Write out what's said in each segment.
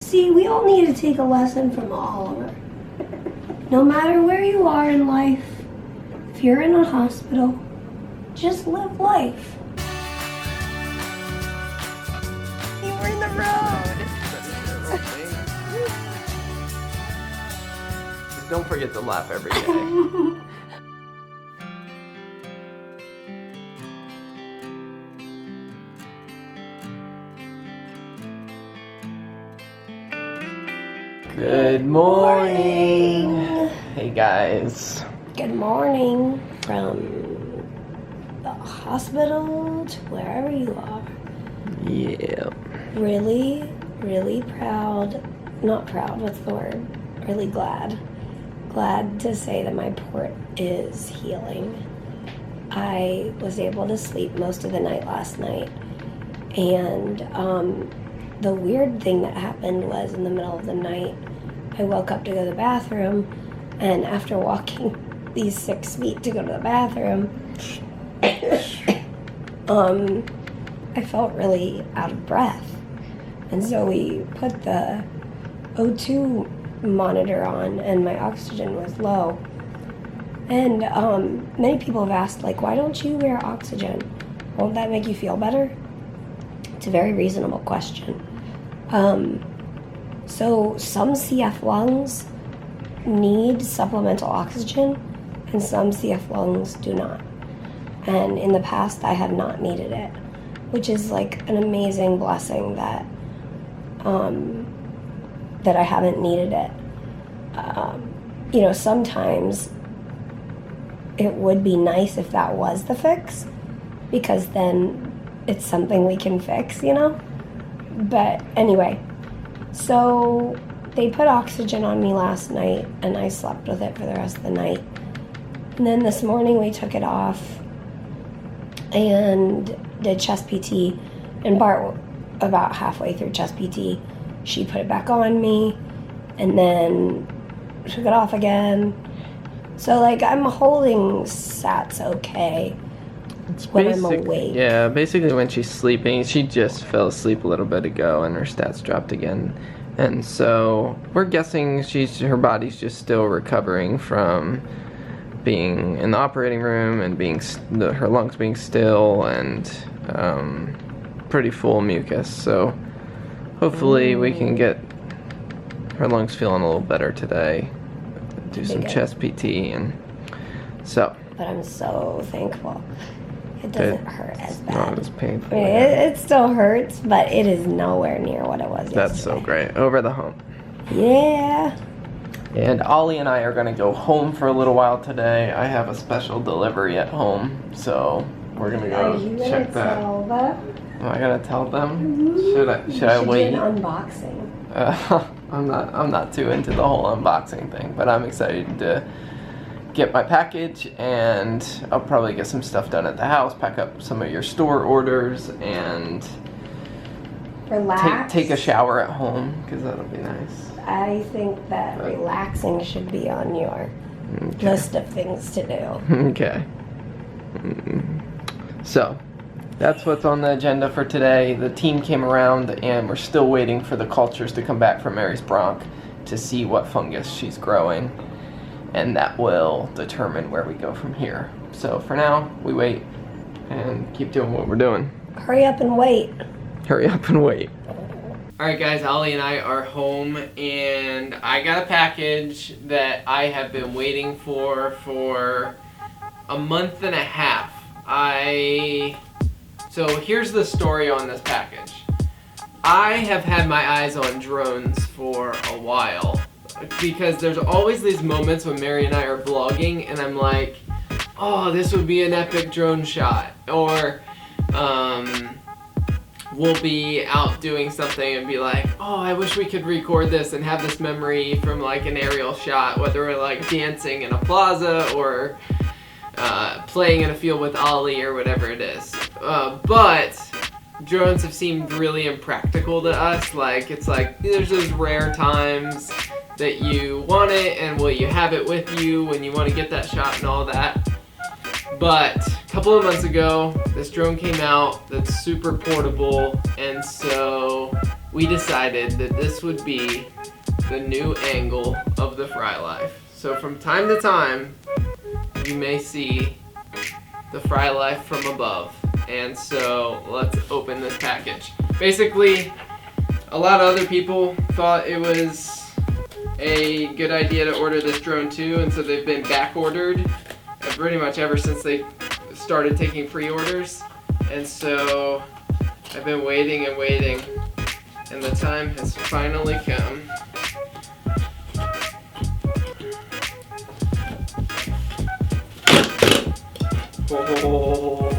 See, we all need to take a lesson from Oliver. No matter where you are in life, if you're in a hospital, just live life. You were in the road. Just don't forget to laugh every day. Good morning. Hey guys. Good morning from the hospital to wherever you are. Yeah. Really, really proud. Not proud, what's the word? Really glad. Glad to say that my port is healing. I was able to sleep most of the night last night. And the weird thing that happened was in the middle of the night, I woke up to go to the bathroom, and after walking these 6 feet to go to the bathroom, I felt really out of breath. And so we put the O2 monitor on, and my oxygen was low. And many people have asked, like, why don't you wear oxygen? Won't that make you feel better? It's a very reasonable question. So some CF lungs need supplemental oxygen, and some CF lungs do not. And in the past, I have not needed it, which is like an amazing blessing that that I haven't needed it. You know, sometimes it would be nice if that was the fix, because then it's something we can fix, you know? But anyway, so they put oxygen on me last night, and I slept with it for the rest of the night. And then this morning we took it off and did chest PT, and Bart, about halfway through chest PT, she put it back on me and then took it off again. So like I'm holding sats okay when I'm awake. Yeah, basically when she's sleeping, she just fell asleep a little bit ago and her stats dropped again. And so we're guessing her body's just still recovering from being in the operating room and her lungs being still and pretty full mucus. So hopefully we can get her lungs feeling a little better today. Do some chest PT and so. But I'm so thankful. It doesn't hurt as bad. Not as painful. I mean, it still hurts, but it is nowhere near what it was yesterday. That's so great. Over the hump. Yeah. And Ollie and I are going to go home for a little while today. I have a special delivery at home, so we're going to go check that. Am I going to tell them? Mm-hmm. Should I wait? Do an unboxing. I'm not too into the whole unboxing thing, but I'm excited to get my package, and I'll probably get some stuff done at the house, pack up some of your store orders, and relax. Take a shower at home, because that'll be nice. I think that relaxing should be on your list of things to do. Okay. So, that's what's on the agenda for today. The team came around, and we're still waiting for the cultures to come back from Mary's bronch to see what fungus she's growing. And that will determine where we go from here. So for now, we wait and keep doing what we're doing. Hurry up and wait. Hurry up and wait. Alright guys, Ollie and I are home, and I got a package that I have been waiting for a month and a half. So here's the story on this package. I have had my eyes on drones for a while, because there's always these moments when Mary and I are vlogging and I'm like, oh, this would be an epic drone shot. Or we'll be out doing something and be like, oh, I wish we could record this and have this memory from like an aerial shot, whether we're like dancing in a plaza or playing in a field with Ollie or whatever it is. But drones have seemed really impractical to us. Like, it's like there's those rare times that you want it, and will you have it with you when you want to get that shot and all that. But a couple of months ago, this drone came out that's super portable, and so we decided that this would be the new angle of the Frey life. So from time to time, you may see the Frey life from above. And so let's open this package. Basically, a lot of other people thought it was a good idea to order this drone too, and so they've been back ordered pretty much ever since they started taking pre-orders. And so I've been waiting and waiting, and the time has finally come. Oh,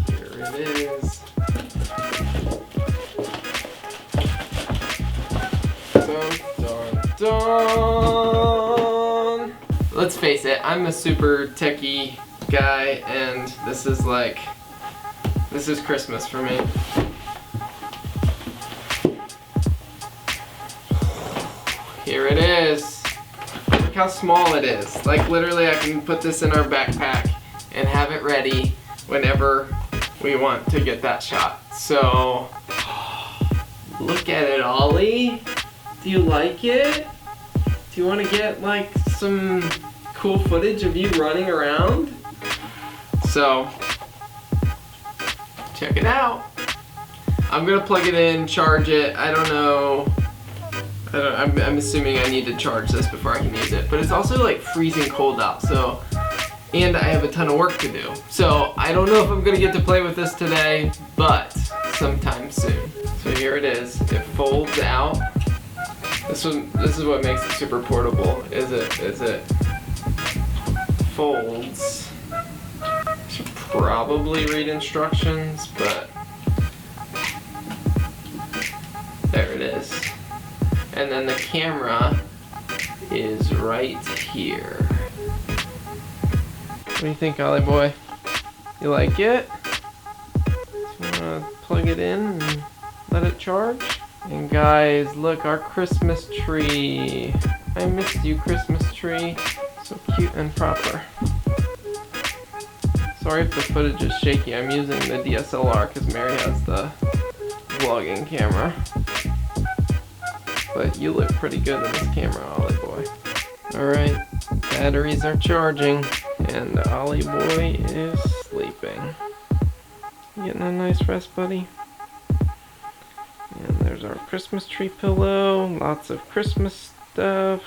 here it is. Dun, dun, dun. Let's face it, I'm a super techie guy, and this is Christmas for me. Here it is. Look how small it is. Like literally I can put this in our backpack and have it ready whenever we want to get that shot. So, look at it, Ollie. Do you like it? Do you want to get like some cool footage of you running around? So, check it out. I'm gonna plug it in, charge it. I don't know. I'm assuming I need to charge this before I can use it. But it's also like freezing cold out, so, and I have a ton of work to do. So I don't know if I'm gonna get to play with this today, but sometime soon. So here it is. It folds out. This is what makes it super portable. Is it folds. I should probably read instructions, but there it is. And then the camera is right here. What do you think, Ollie boy? You like it? Just wanna plug it in and let it charge? And guys, look, our Christmas tree. I missed you, Christmas tree. So cute and proper. Sorry if the footage is shaky. I'm using the DSLR because Mary has the vlogging camera. But you look pretty good in this camera, Ollie boy. Alright, batteries are charging, and Ollie boy is sleeping. You getting a nice rest, buddy? And there's our Christmas tree pillow, lots of Christmas stuff,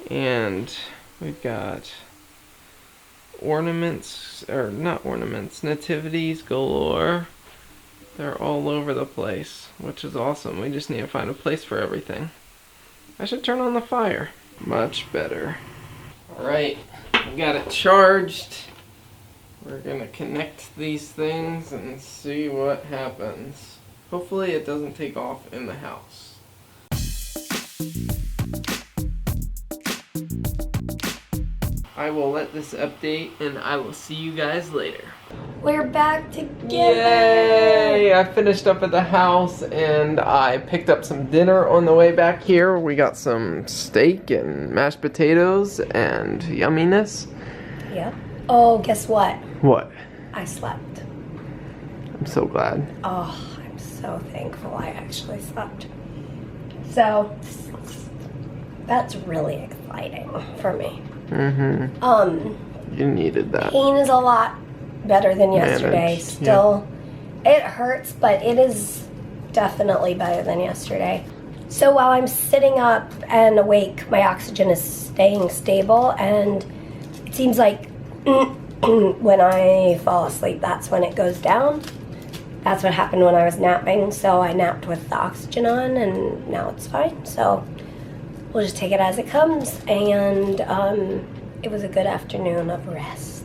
and we've got ornaments, or not ornaments, nativities galore. They're all over the place, which is awesome. We just need to find a place for everything. I should turn on the fire. Much better. Alright, we got it charged. We're gonna connect these things and see what happens. Hopefully it doesn't take off in the house. I will let this update and I will see you guys later. We're back together. Yay! I finished up at the house and I picked up some dinner on the way back here. We got some steak and mashed potatoes and yumminess. Yep. Oh, guess what? What? I slept. I'm so glad. Oh, I'm so thankful I actually slept. So, that's really exciting for me. Mm-hmm. You needed that. Pain is a lot better than yesterday. Managed, Still, it hurts, but it is definitely better than yesterday. So while I'm sitting up and awake, my oxygen is staying stable, and it seems like when I fall asleep, that's when it goes down. That's what happened when I was napping, so I napped with the oxygen on, and now it's fine. So we'll just take it as it comes, and it was a good afternoon of rest.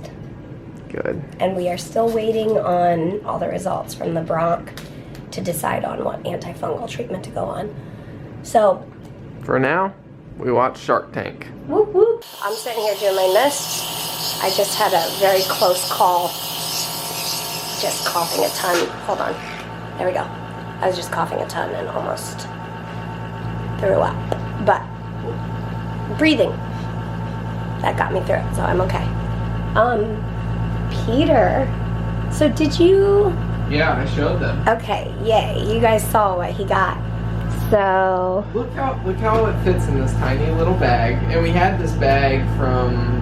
Good. And we are still waiting on all the results from the bronch to decide on what antifungal treatment to go on. So, for now, we watch Shark Tank. Whoop whoop. I'm sitting here doing my mist. I just had a very close call. Just coughing a ton. Hold on. There we go. I was just coughing a ton and almost threw up. But breathing, that got me through it, so I'm okay. Peter, so did you Yeah, I showed them. Okay, yay. You guys saw what he got. So... Look how it fits in this tiny little bag. And we had this bag from...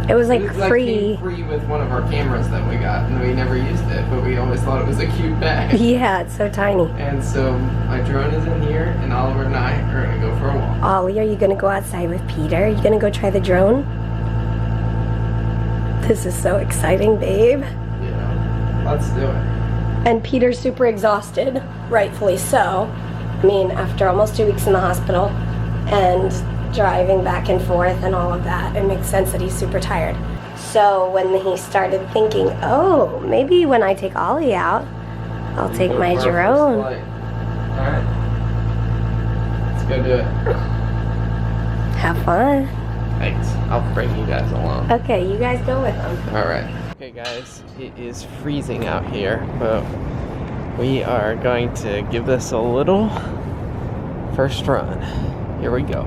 It was like free. Came free with one of our cameras that we got, and we never used it, but we always thought it was a cute bag. Yeah, it's so tiny. And so my drone is in here, and Oliver and I are gonna go for a walk. Ollie, are you gonna go outside with Peter? Are you gonna go try the drone? This is so exciting, babe. Yeah, let's do it. And Peter's super exhausted, rightfully so. I mean, after almost 2 weeks in the hospital and driving back and forth and all of that, it makes sense that he's super tired. So when he started thinking, oh, maybe when I take Ollie out, I'll take my drone. Alright. Let's go do it. Have fun. Thanks. I'll bring you guys along. Okay, you guys go with him. Alright. Okay guys, it is freezing out here, but we are going to give this a little first run. Here we go.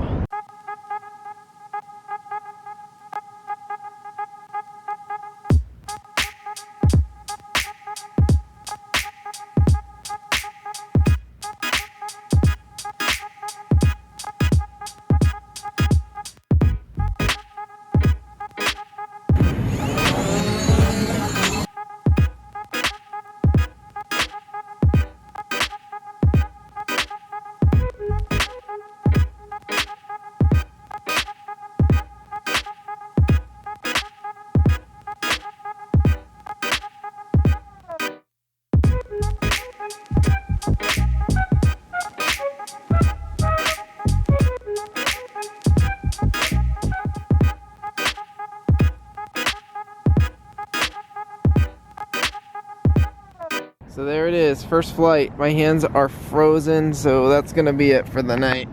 So there it is, first flight. My hands are frozen, so that's gonna be it for the night.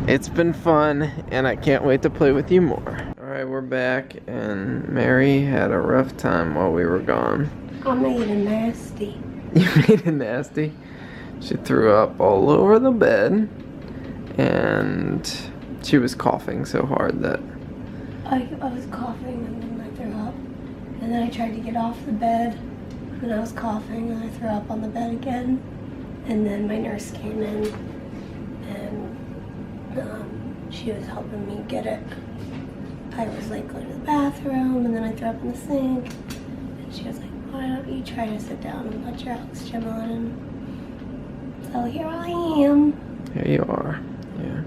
It's been fun, and I can't wait to play with you more. Alright, we're back, and Mary had a rough time while we were gone. I made it nasty. You made it nasty? She threw up all over the bed, and she was coughing so hard that... I was coughing, and then I threw up. And then I tried to get off the bed. And I was coughing and I threw up on the bed again. And then my nurse came in and she was helping me get it. I was like going to the bathroom and then I threw up in the sink. And she was like, why don't you try to sit down and put your oxygen on? And so here I am. Here you are. Yeah.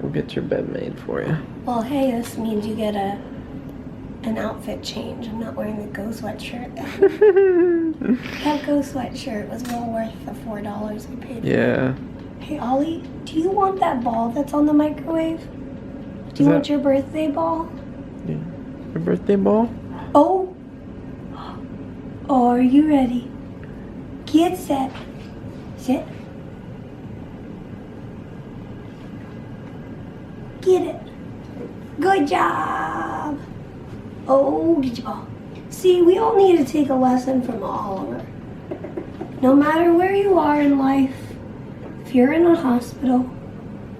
We'll get your bed made for you. Well, hey, this means you get an outfit change. I'm not wearing the Go sweatshirt. That Go sweatshirt was well worth the $4 we paid for. Yeah. Hey, Ollie, do you want that ball that's on the microwave? Do you want your birthday ball? Yeah. Your birthday ball? Oh. Oh, are you ready? Get set. Sit. Get it. Good job. Oh, get your ball. See, we all need to take a lesson from Oliver. No matter where you are in life, if you're in a hospital,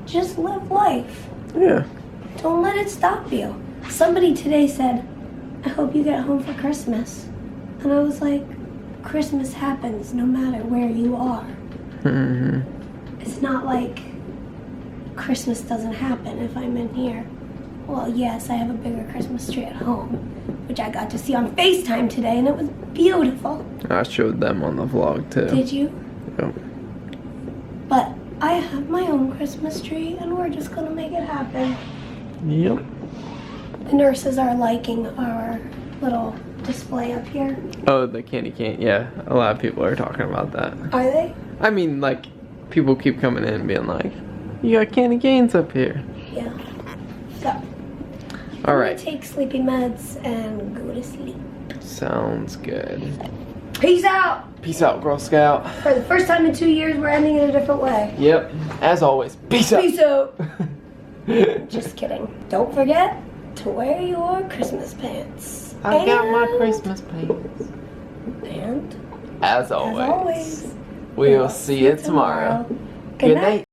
just live life. Yeah. Don't let it stop you. Somebody today said, I hope you get home for Christmas. And I was like, Christmas happens no matter where you are. Mm-hmm. It's not like Christmas doesn't happen if I'm in here. Well, yes, I have a bigger Christmas tree at home, which I got to see on FaceTime today, and it was beautiful. I showed them on the vlog, too. Did you? Yep. But I have my own Christmas tree, and we're just gonna make it happen. Yep. The nurses are liking our little display up here. Oh, the candy cane. Yeah, a lot of people are talking about that. Are they? I mean, like, people keep coming in and being like, you got candy canes up here. Yeah. So. All right. Take sleepy meds and go to sleep. Sounds good. Peace out. Peace out, Girl Scout. For the first time in 2 years, we're ending it a different way. Yep. As always, peace out. Peace out. Just kidding. Don't forget to wear your Christmas pants. I got my Christmas pants. And as always, as always, we'll see you tomorrow. Good night.